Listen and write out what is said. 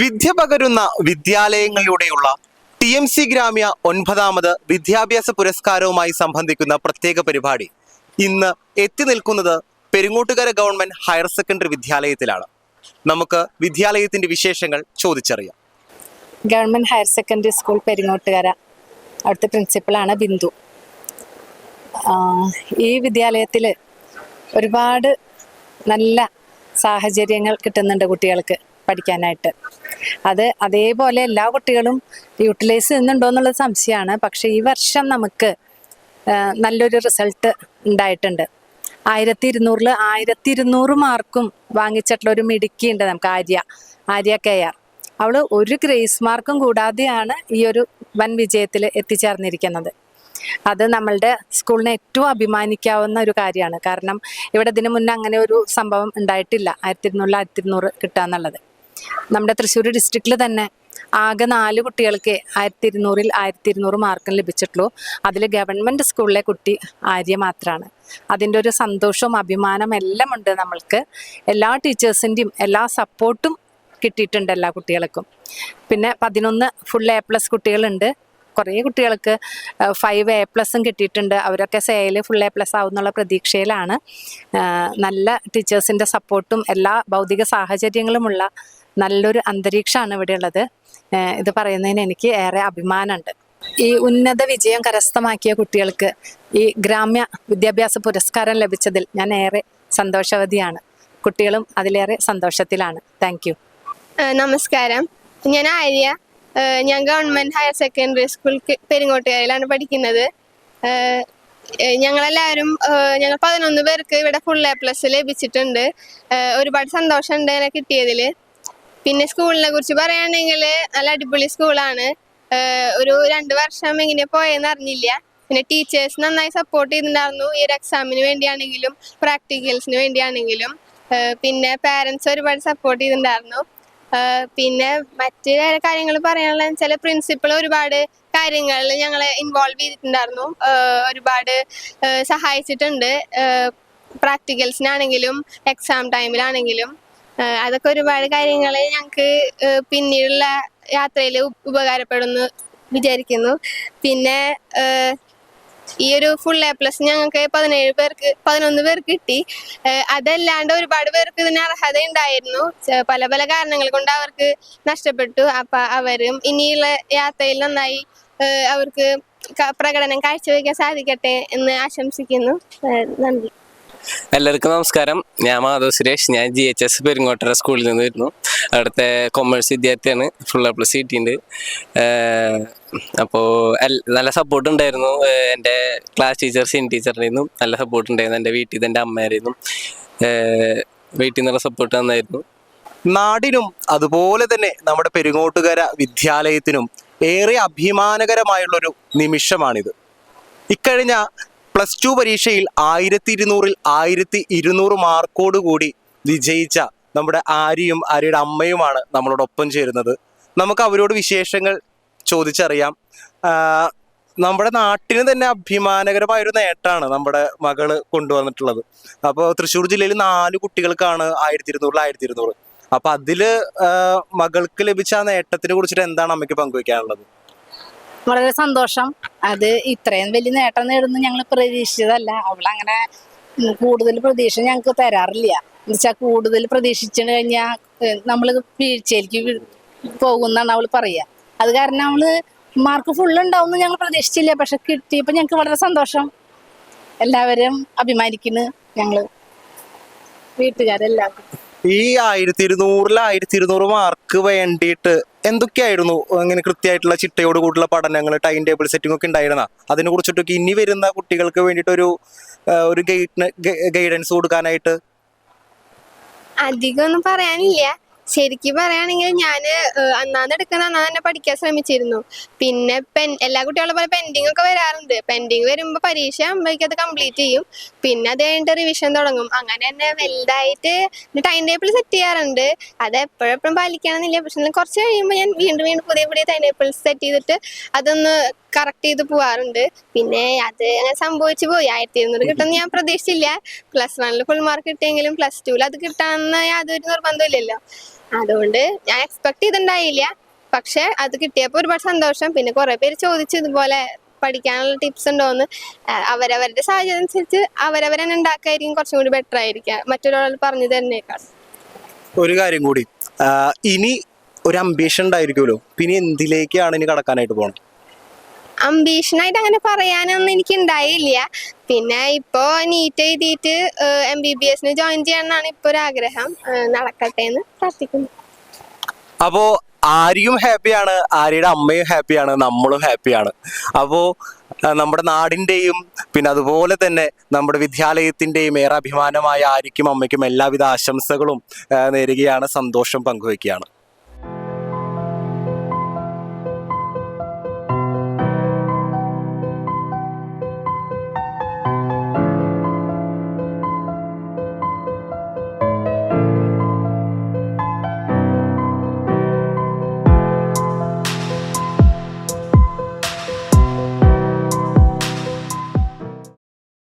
വിദ്യ പകരുന്ന വിദ്യാലയങ്ങളിലൂടെയുള്ള TMC ഗ്രാമ്യ 9ാമത് വിദ്യാഭ്യാസ പുരസ്കാരവുമായി സംബന്ധിക്കുന്ന പ്രത്യേക പരിപാടി ഇന്ന് എത്തി നിൽക്കുന്നത് പെരിങ്ങോട്ടുകര ഗവൺമെന്റ് ഹയർ സെക്കൻഡറി വിദ്യാലയത്തിലാണ്. നമുക്ക് വിദ്യാലയത്തിന്റെ വിശേഷങ്ങൾ ചോദിച്ചറിയാം. Government higher secondary school Peringottukara, അവിടുത്തെ പ്രിൻസിപ്പളാണ് ബിന്ദു. ഈ വിദ്യാലയത്തിൽ ഒരുപാട് നല്ല സാഹചര്യങ്ങൾ കിട്ടുന്നുണ്ട് കുട്ടികൾക്ക് പഠിക്കാനായിട്ട്. അതേപോലെ എല്ലാ കുട്ടികളും യൂട്ടിലൈസ് ചെയ്യുന്നുണ്ടോ എന്നുള്ളത് സംശയമാണ്. പക്ഷേ ഈ വർഷം നമുക്ക് നല്ലൊരു റിസൾട്ട് ഉണ്ടായിട്ടുണ്ട്. 1200-ൽ 1200 മാർക്കും വാങ്ങിച്ചിട്ടുള്ള ഒരു മിടുക്കി ഉണ്ട് നമുക്ക്, ആര്യ KR. അവൾ ഒരു ഗ്രേസ് മാർക്കും കൂടാതെയാണ് ഈ ഒരു വൻ വിജയത്തിൽ എത്തിച്ചേർന്നിരിക്കുന്നത്. അത് നമ്മളുടെ സ്കൂളിനെ ഏറ്റവും അഭിമാനിക്കാവുന്ന ഒരു കാര്യമാണ്. കാരണം ഇവിടെ ഇതിനു മുന്നേ അങ്ങനെ ഒരു സംഭവം ഉണ്ടായിട്ടില്ല, 1200-ൽ 1200 കിട്ടുക എന്നുള്ളത്. നമ്മുടെ തൃശ്ശൂർ ഡിസ്ട്രിക്റ്റിൽ തന്നെ ആകെ 4 കുട്ടികൾക്ക് 1200-ൽ 1200 മാർക്കും ലഭിച്ചിട്ടുള്ളൂ. അതിൽ ഗവൺമെൻറ് സ്കൂളിലെ കുട്ടി ആര്യ മാത്രമാണ്. അതിൻ്റെ ഒരു സന്തോഷവും അഭിമാനം എല്ലാം ഉണ്ട് നമ്മൾക്ക്. എല്ലാ ടീച്ചേഴ്സിൻ്റെയും എല്ലാ സപ്പോർട്ടും കിട്ടിയിട്ടുണ്ട് എല്ലാ കുട്ടികൾക്കും. പിന്നെ 11 ഫുൾ A+ കുട്ടികളുണ്ട്. കുറേ കുട്ടികൾക്ക് 5 A+ കിട്ടിയിട്ടുണ്ട്. അവരൊക്കെ സേയിൽ ഫുൾ A+ ആവുന്നുള്ള പ്രതീക്ഷയിലാണ്. നല്ല ടീച്ചേഴ്സിൻ്റെ സപ്പോർട്ടും എല്ലാ ഭൗതിക സാഹചര്യങ്ങളുമുള്ള നല്ലൊരു അന്തരീക്ഷമാണ് ഇവിടെ ഉള്ളത്. ഇത് പറയുന്നതിന് എനിക്ക് ഏറെ അഭിമാനമുണ്ട്. ഈ ഉന്നത വിജയം കരസ്ഥമാക്കിയ കുട്ടികൾക്ക് ഈ ഗ്രാമ്യ വിദ്യാഭ്യാസ പുരസ്കാരം ലഭിച്ചതിൽ ഞാൻ ഏറെ സന്തോഷവതിയാണ്. കുട്ടികളും അതിലേറെ സന്തോഷത്തിലാണ്. Thank you. നമസ്കാരം, ഞാൻ ആര്യ. ഞാൻ ഗവൺമെന്റ് ഹയർ സെക്കൻഡറി സ്കൂൾ പെരിങ്ങോട്ടുകരയിലാണ് പഠിക്കുന്നത്. ഞങ്ങളെല്ലാവരും ഞങ്ങൾ 11 പേർക്ക് ഇവിടെ ഫുൾ A+ ലഭിച്ചിട്ടുണ്ട്. ഒരുപാട് സന്തോഷമുണ്ട് എന്നെ കിട്ടിയതിൽ. പിന്നെ സ്കൂളിനെ കുറിച്ച് പറയുകയാണെങ്കിൽ നല്ല അടിപൊളി സ്കൂളാണ്. ഒരു 2 വർഷം എങ്ങനെ പോയെന്ന് അറിഞ്ഞില്ല. പിന്നെ ടീച്ചേഴ്സ് നന്നായി സപ്പോർട്ട് ചെയ്തിട്ടുണ്ടായിരുന്നു, ഈ ഒരു എക്സാമിന് വേണ്ടിയാണെങ്കിലും പ്രാക്ടിക്കൽസിന് വേണ്ടിയാണെങ്കിലും. പിന്നെ പാരൻസ് ഒരുപാട് സപ്പോർട്ട് ചെയ്തിട്ടുണ്ടായിരുന്നു. പിന്നെ മറ്റ് കാര്യങ്ങൾ പറയാനുള്ളത് വെച്ചാൽ പ്രിൻസിപ്പൾ ഒരുപാട് കാര്യങ്ങളിൽ ഞങ്ങളെ ഇൻവോൾവ് ചെയ്തിട്ടുണ്ടായിരുന്നു, ഒരുപാട് സഹായിച്ചിട്ടുണ്ട്. പ്രാക്ടിക്കൽസിനാണെങ്കിലും എക്സാം ടൈമിലാണെങ്കിലും അതൊക്കെ ഒരുപാട് കാര്യങ്ങൾ ഞങ്ങൾക്ക് പിന്നീടുള്ള യാത്രയിൽ ഉപകാരപ്പെടുമെന്ന് വിചാരിക്കുന്നു. പിന്നെ ഈ ഒരു ഫുൾ A+ ഞങ്ങൾക്ക് 11 പേർക്ക് കിട്ടി. അതല്ലാണ്ട് ഒരുപാട് പേർക്ക് ഇതിന് അർഹത ഉണ്ടായിരുന്നു. പല പല കാരണങ്ങൾ കൊണ്ട് അവർക്ക് നഷ്ടപ്പെട്ടു. അപ്പം അവരും ഇനിയുള്ള യാത്രയിൽ നന്നായി അവർക്ക് പ്രകടനം കാഴ്ചവെക്കാൻ സാധിക്കട്ടെ എന്ന് ആശംസിക്കുന്നു. നന്ദി. എല്ലാവർക്കും നമസ്കാരം. ഞാൻ മാധവ് സുരേഷ്. ഞാൻ GHS പെരിങ്ങോട്ടര സ്കൂളിൽ നിന്ന് വരുന്നു. അവിടുത്തെ കൊമേഴ്സ് വിദ്യാർത്ഥിയാണ്. ഫുൾ A+ കിട്ടിയിട്ടുണ്ട്. അപ്പോൾ നല്ല സപ്പോർട്ട് ഉണ്ടായിരുന്നു. എൻ്റെ ക്ലാസ് ടീച്ചർ സിൻ ടീച്ചറിൻ്റെ നിന്നും നല്ല സപ്പോർട്ട് ഉണ്ടായിരുന്നു. എൻ്റെ വീട്ടിൽ നിന്ന് എൻ്റെ അമ്മയായിരുന്നു. വീട്ടിൽ നിന്നുള്ള സപ്പോർട്ട് നന്നായിരുന്നു. നാടിനും അതുപോലെ തന്നെ നമ്മുടെ പെരിങ്ങോട്ടുകര വിദ്യാലയത്തിനും ഏറെ അഭിമാനകരമായുള്ളൊരു നിമിഷമാണിത്. ഇക്കഴിഞ്ഞ +2 പരീക്ഷയിൽ 1200-ൽ 1200 മാർക്കോടുകൂടി വിജയിച്ച നമ്മുടെ ആര്യയുടെ അമ്മയുമാണ് നമ്മളോടൊപ്പം ചേരുന്നത്. നമുക്ക് അവരോട് വിശേഷങ്ങൾ ചോദിച്ചറിയാം. നമ്മുടെ നാട്ടിന് തന്നെ അഭിമാനകരമായൊരു നേട്ടമാണ് നമ്മുടെ മകള് കൊണ്ടുവന്നിട്ടുള്ളത്. അപ്പോൾ തൃശ്ശൂർ ജില്ലയിൽ 4 കുട്ടികൾക്കാണ് 1200-ൽ 1200. അപ്പൊ അതില് മകൾക്ക് ലഭിച്ച ആ നേട്ടത്തിനെ കുറിച്ചിട്ട് എന്താണ് അമ്മയ്ക്ക് പങ്കുവയ്ക്കാനുള്ളത്? വളരെ സന്തോഷം. അത് ഇത്രയും വലിയ നേട്ടം നേടുന്നു ഞങ്ങൾ പ്രതീക്ഷിച്ചതല്ല. അവളങ്ങനെ കൂടുതൽ പ്രതീക്ഷ ഞങ്ങൾക്ക് തരാറില്ല. എന്നുവെച്ചാൽ കൂടുതൽ പ്രതീക്ഷിച്ചു കഴിഞ്ഞാൽ നമ്മൾ വീഴ്ചയിലേക്ക് പോകുന്നാണ് അവൾ പറയുക. അത് കാരണം അവള് മാർക്ക് ഫുള്ളുണ്ടാവും ഞങ്ങൾ പ്രതീക്ഷിച്ചില്ല. പക്ഷെ കിട്ടിയപ്പോൾ ഞങ്ങൾക്ക് വളരെ സന്തോഷം. എല്ലാവരും അഭിമാനിക്കുന്നു, ഞങ്ങൾ വീട്ടുകാരെല്ലാവരും. ഈ 1200-ൽ 1200 മാർക്ക് വേണ്ടിയിട്ട് എന്തൊക്കെയായിരുന്നു അങ്ങനെ കൃത്യമായിട്ടുള്ള ചിട്ടയോട് കൂടിയുള്ള പഠനങ്ങൾ, ടൈം ടേബിൾ സെറ്റിംഗ് ഒക്കെ ഉണ്ടായിരുന്ന? അതിനെ കുറിച്ചിട്ടൊക്കെ ഇനി വരുന്ന കുട്ടികൾക്ക് വേണ്ടിയിട്ട് ഒരു ഗൈഡൻസ് കൊടുക്കാനായിട്ട് അധികം ഒന്നും പറയാനില്ല. ശരിക്കും പറയുകയാണെങ്കിൽ ഞാൻ അന്നാന്ന് തന്നെ പഠിക്കാൻ ശ്രമിച്ചിരുന്നു. പിന്നെ എല്ലാ കുട്ടികളെ പോലെ പെൻഡിങ് ഒക്കെ വരാറുണ്ട്. പെൻഡിങ് വരുമ്പോൾ പരീക്ഷ ആകുമ്പോഴേക്കും അത് കംപ്ലീറ്റ് ചെയ്യും. പിന്നെ അത് കഴിഞ്ഞിട്ട് റിവിഷൻ തുടങ്ങും. അങ്ങനെ തന്നെ വലുതായിട്ട് ടൈം ടേബിൾ സെറ്റ് ചെയ്യാറുണ്ട്. അത് എപ്പോഴെപ്പോഴും പാലിക്കണമെന്നില്ല. പക്ഷെ കുറച്ച് കഴിയുമ്പോൾ ഞാൻ വീണ്ടും പുതിയ ടൈം ടേബിൾ സെറ്റ് ചെയ്തിട്ട് അതൊന്ന് കറക്റ്റ് ചെയ്ത് പോവാറുണ്ട്. പിന്നെ അത് അങ്ങനെ സംഭവിച്ചു പോയി. 1200 കിട്ടുമെന്ന് ഞാൻ പ്രതീക്ഷിച്ചില്ല. +1-ൽ ഫുൾ മാർക്ക് കിട്ടിയെങ്കിലും +2-ൽ അത് കിട്ടാമെന്ന് യാതൊരു നിർബന്ധമില്ലല്ലോ. അതുകൊണ്ട് ഞാൻ എക്സ്പെക്ട് ചെയ്തിട്ടുണ്ടായില്ല. പക്ഷെ അത് കിട്ടിയപ്പോൾ ഒരുപാട് സന്തോഷം. പിന്നെ കുറെ പേര് ചോദിച്ചു ഇതുപോലെ പഠിക്കാനുള്ള ടിപ്സ് ഉണ്ടോന്ന്. അവരവരുടെ സാഹചര്യം അനുസരിച്ച് അവരവരെന്നെ ഉണ്ടാക്കായിരിക്കും കുറച്ചും കൂടി ബെറ്റർ ആയിരിക്കാം മറ്റൊരാൾ പറഞ്ഞു തരുന്നേക്കാൾ. ഒരു കാര്യം കൂടി, ഇനി ഒരു അംബീഷൻ ഉണ്ടായിരിക്കുമല്ലോ, പിന്നെ എന്തിലേക്കാണ് ഇനി കടക്കാനായിട്ട് പോകണം? അംബീഷനായിട്ട് അങ്ങനെ പറയാനൊന്നും എനിക്ക് ഉണ്ടായില്ല. പിന്നെ ഇപ്പോ നീറ്റ് എഴുതിയിട്ട് MBBS ജോയിൻ ചെയ്യാനാണ് ഇപ്പൊ ഒരു ആഗ്രഹം. നടക്കട്ടെ എന്ന് പ്രാർത്ഥിക്കുന്നു. അപ്പോ ആര്യയും ഹാപ്പിയാണ്, ആര്യയുടെ അമ്മയും ഹാപ്പിയാണ്, നമ്മളും ഹാപ്പിയാണ്. അപ്പോ നമ്മുടെ നാടിൻ്റെയും പിന്നെ അതുപോലെ തന്നെ നമ്മുടെ വിദ്യാലയത്തിൻ്റെയും ഏറെ അഭിമാനമായ ആര്യയ്ക്കും അമ്മയ്ക്കും എല്ലാവിധ ആശംസകളും നേരുകയാണ്, സന്തോഷം പങ്കുവയ്ക്കുകയാണ്.